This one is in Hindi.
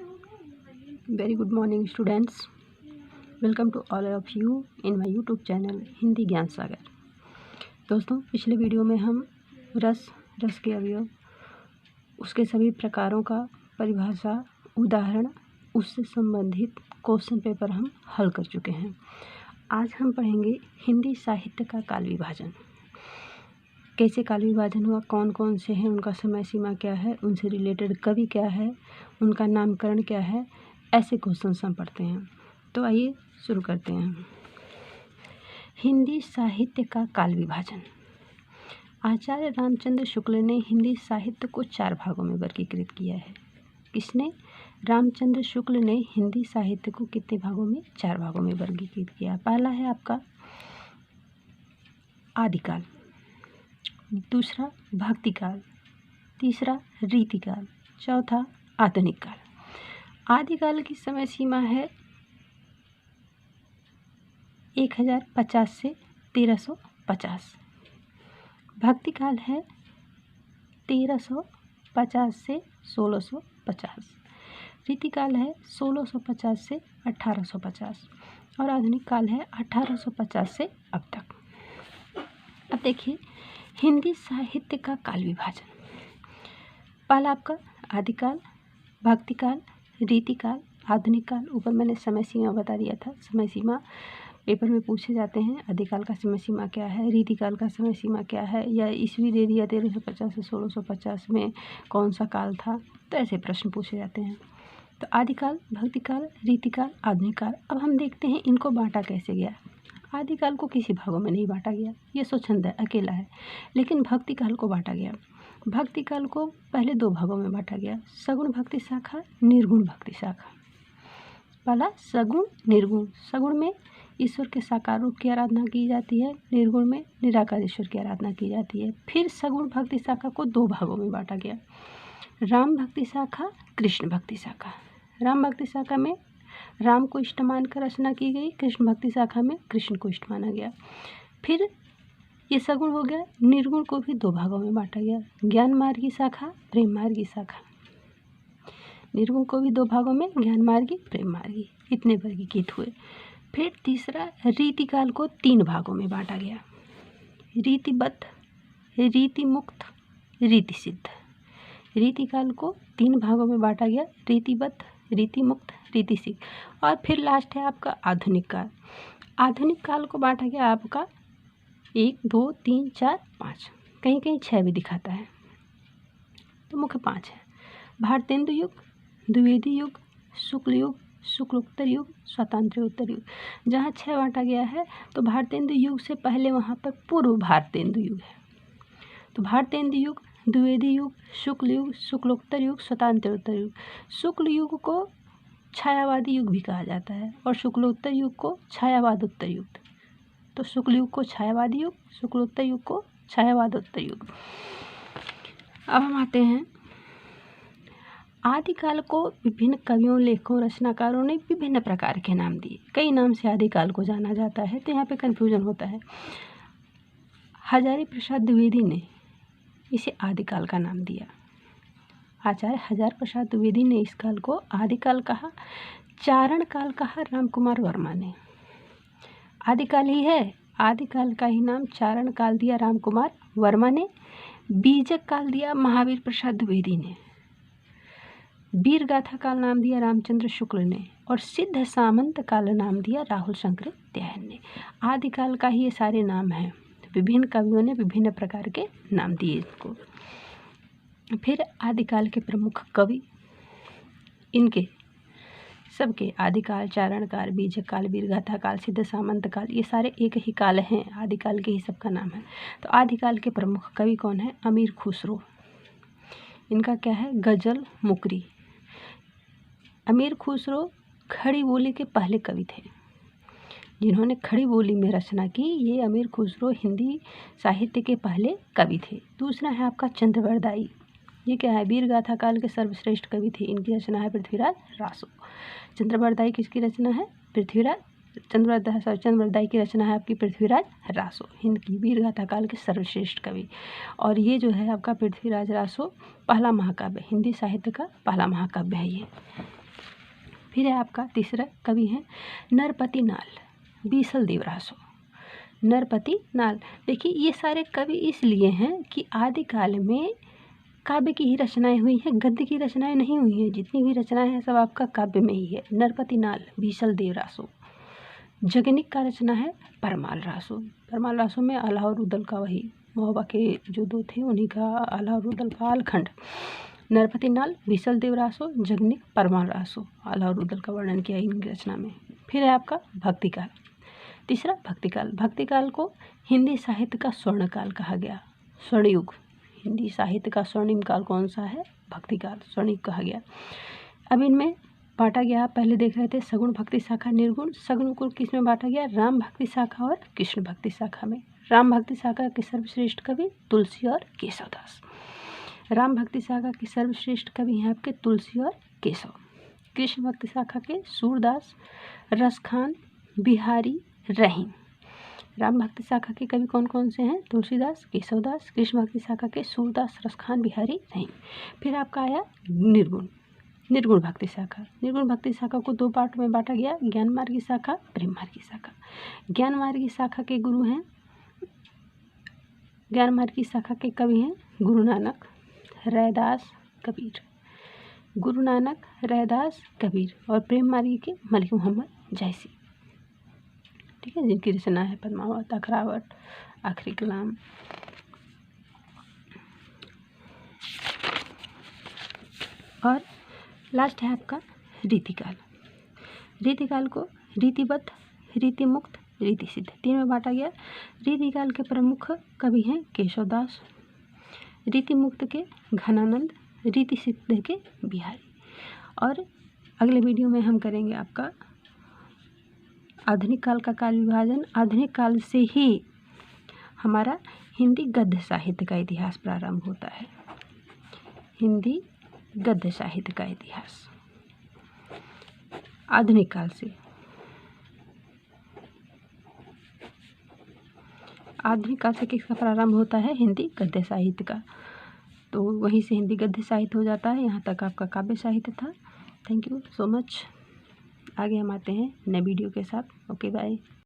Very good morning students, welcome to all of you in my YouTube channel Hindi Gyan Sagar. दोस्तों, पिछले वीडियो में हम रस के अवयव, उसके सभी प्रकारों का परिभाषा, उदाहरण, उससे संबंधित क्वेश्चन पेपर हम हल कर चुके हैं। आज हम पढ़ेंगे हिंदी साहित्य का काल विभाजन। कैसे काल विभाजन हुआ, कौन कौन से हैं, उनका समय सीमा क्या है, उनसे रिलेटेड कवि क्या है, उनका नामकरण क्या है, ऐसे क्वेश्चन हम पढ़ते हैं। तो आइए शुरू करते हैं। हिंदी साहित्य का काल विभाजन। आचार्य रामचंद्र शुक्ल ने हिंदी साहित्य को 4 भागों में वर्गीकृत किया है। किसने? रामचंद्र शुक्ल ने हिंदी साहित्य को कितने भागों में? 4 भागों में वर्गीकृत किया। पहला है आपका आदिकाल, दूसरा भक्तिकाल, तीसरा रीतिकाल, चौथा आधुनिक काल। आदिकाल की समय सीमा है 1050 से 1350। भक्तिकाल है 1350 से 1650। रीतिकाल है 1650 से 1850 और आधुनिक काल है 1850 से अब तक। अब देखिए हिंदी साहित्य का काल विभाजन। पहला आपका आदिकाल, भक्तिकाल, रीतिकाल, आधुनिक काल। ऊपर मैंने समय सीमा बता दिया था। समय सीमा पेपर में पूछे जाते हैं। आदिकाल का समय सीमा क्या है, रीतिकाल का समय सीमा क्या है, या ईस्वी दे दिया 1350 से 1650 में कौन सा काल था, तो ऐसे प्रश्न पूछे जाते हैं। तो आदिकाल, भक्तिकाल, रीतिकाल, आधुनिक काल। अब हम देखते हैं इनको बांटा कैसे गया। आदिकाल को किसी भागों में नहीं बांटा गया, ये स्वच्छंद है, अकेला है। लेकिन भक्तिकाल को बांटा गया। भक्तिकाल को पहले 2 भागों में बांटा गया, सगुण भक्ति शाखा, निर्गुण भक्ति शाखा। पहला सगुण, निर्गुण। सगुण में ईश्वर के साकार रूप की आराधना की जाती है, निर्गुण में निराकार ईश्वर की आराधना की जाती है। फिर सगुण भक्ति शाखा को 2 भागों में बांटा गया, राम भक्ति शाखा, कृष्ण भक्ति शाखा। राम भक्ति शाखा में राम को इष्ट मानकर रचना की गई, कृष्ण भक्ति शाखा में कृष्ण को इष्ट माना गया। फिर ये सगुण हो गया। निर्गुण को भी 2 भागों में बांटा गया, ज्ञान मार्गी शाखा, प्रेम मार्गी शाखा। निर्गुण को भी 2 भागों में, ज्ञान मार्गी, प्रेम मार्गी, इतने वर्गीकृत हुए। फिर तीसरा रीतिकाल को 3 भागों में बांटा गया, रीतिबद्ध, रीति मुक्त, रीति सिद्ध। रीतिकाल को 3 भागों में बांटा गया, रीतिबद्ध, रीति मुक्त, रीति सिद्ध। और फिर लास्ट है आपका आधुनिक काल। आधुनिक काल को बांटा गया आपका 1, 2, 3, 4, 5, कहीं कहीं 6 भी दिखाता है, तो मुख्य 5 है। भारतेंदु युग, द्विवेदी युग, शुक्ल युग, शुक्लोत्तर युग, स्वातंत्र्योत्तर युग। जहाँ 6 बांटा गया है तो भारतेंदु युग से पहले वहाँ पर पूर्व भारतेंदु युग है। तो भारतेंदु युग, द्विवेदी युग, शुक्ल युग, शुक्लोत्तर युग, स्वातंत्र्योत्तर युग। शुक्ल युग को छायावादी युग भी कहा जाता है और शुक्लोत्तर युग को छायावादोत्तर युग। तो शुक्ल युग को छायावादी युग, शुक्लोत्तर युग को छायावादोत्तर युग। अब हम आते हैं आदिकाल को विभिन्न कवियों, लेखकों, रचनाकारों ने विभिन्न प्रकार के नाम दिए। कई नाम से आदिकाल को जाना जाता है, तो यहाँ पे कन्फ्यूजन होता है। हजारी प्रसाद द्विवेदी ने इसे आदिकाल का नाम दिया। आचार्य हजार प्रसाद द्विवेदी ने इस काल को आदिकाल कहा। चारण काल कहा राम कुमार वर्मा ने। आदिकाल ही है, आदिकाल का ही नाम चारण काल दिया राम कुमार वर्मा ने। बीजक काल दिया महावीर प्रसाद द्विवेदी ने। वीर गाथा काल नाम दिया रामचंद्र शुक्ल ने। और सिद्ध सामंत काल नाम दिया राहुल शंकर त्यायन ने। आदिकाल का ही ये सारे नाम हैं। विभिन्न कवियों ने विभिन्न प्रकार के नाम दिए इसको। फिर आदिकाल के प्रमुख कवि, इनके सबके आदिकाल, चारण काल, बीजक काल, वीरगाथा काल, सिद्ध सामंत काल, ये सारे एक ही काल हैं, आदिकाल के ही सबका नाम है। तो आदिकाल के प्रमुख कवि कौन है? अमीर खुसरो। इनका क्या है? गजल, मुकरी। अमीर खुसरो खड़ी बोली के पहले कवि थे, जिन्होंने खड़ी बोली में रचना की। ये अमीर खुसरो हिंदी साहित्य के पहले कवि थे। दूसरा है आपका चंद्रवरदाई। ये क्या है? वीरगाथा काल के सर्वश्रेष्ठ कवि थे। इनकी रचना है पृथ्वीराज रासो। चंद्रवरदाई किसकी रचना है? चंद्रवरदाई की रचना है आपकी पृथ्वीराज रासो, हिंद की वीरगाथा काल के सर्वश्रेष्ठ कवि। और ये जो है आपका पृथ्वीराज रासो पहला महाकाव्य, हिंदी साहित्य का पहला महाकाव्य है ये। फिर है आपका तीसरा कवि है नरपति नाल, बीसल देवरासो। नरपति नाल, देखिए ये सारे कवि इसलिए हैं कि आदिकाल में काव्य की ही रचनाएं हुई हैं, गद्य की रचनाएं नहीं हुई हैं। जितनी भी रचनाएं हैं सब आपका काव्य में ही है। नरपति नाल, बीसल देवरासो। जगनिक का रचना है परमाल रासो। परमाल रासो में आला और रुदल का, वही महोबा के जो दो थे उन्हीं का आला और रुदल का आलखंड। नरपति नाल, बीसल देवरासो, जगनिक, परमाल रासो, आला और रुदल का वर्णन किया इनकी रचना में। फिर है आपका भक्तिकाल। तीसरा भक्तिकाल। भक्तिकाल को हिंदी साहित्य का स्वर्णकाल कहा गया, स्वर्णयुग। हिंदी साहित्य का स्वर्णिम काल कौन सा है? भक्तिकाल, स्वर्णयुग कहा गया। अब इनमें बांटा गया, आप पहले देख रहे थे सगुण भक्ति शाखा, निर्गुण। सगुण को किस में बांटा गया? राम भक्ति शाखा और कृष्ण भक्ति शाखा में। राम भक्ति शाखा के सर्वश्रेष्ठ कवि तुलसी और केशवदास। राम भक्ति शाखा के सर्वश्रेष्ठ कवि हैं आपके तुलसी और केशव। कृष्ण भक्ति शाखा के सूरदास, रसखान, बिहारी, रहीम। राम भक्ति शाखा के कवि कौन कौन से हैं? तुलसीदास, केशवदास। कृष्ण भक्ति शाखा के सूरदास, रसखान, बिहारी, रहीम। फिर आपका आया निर्गुण। निर्गुण भक्ति शाखा। निर्गुण भक्ति शाखा को दो पार्ट में बांटा गया, ज्ञान मार्गी शाखा, प्रेम मार्गी शाखा। ज्ञान मार्गी शाखा के गुरु हैं, ज्ञान मार्गी शाखा के कवि हैं गुरु नानक, रैदास, कबीर। गुरु नानक, रैदास, कबीर। और प्रेम मार्गी के मलिक मोहम्मद जैसी, ठीक है, जिनकी रचना है पद्मावत, अखरावट, आखिरी कलाम। और लास्ट है आपका रीतिकाल। रीतिकाल को रीतिबद्ध, रीतिमुक्त, रीतिसिद्ध तीन में बांटा गया। रीतिकाल के प्रमुख कवि हैं केशवदास, रीतिमुक्त के घनानंद, रीतिसिद्ध के बिहारी। और अगले वीडियो में हम करेंगे आपका आधुनिक काल का काल विभाजन। आधुनिक काल से ही हमारा हिंदी गद्य साहित्य का इतिहास प्रारंभ होता है। हिंदी गद्य साहित्य का इतिहास आधुनिक काल से। आधुनिक काल से किसका प्रारंभ होता है? हिंदी गद्य साहित्य का। तो वहीं से हिंदी गद्य साहित्य हो जाता है। यहाँ तक आपका काव्य साहित्य था। Thank you so much. आगे हम आते हैं नए वीडियो के साथ। Okay bye.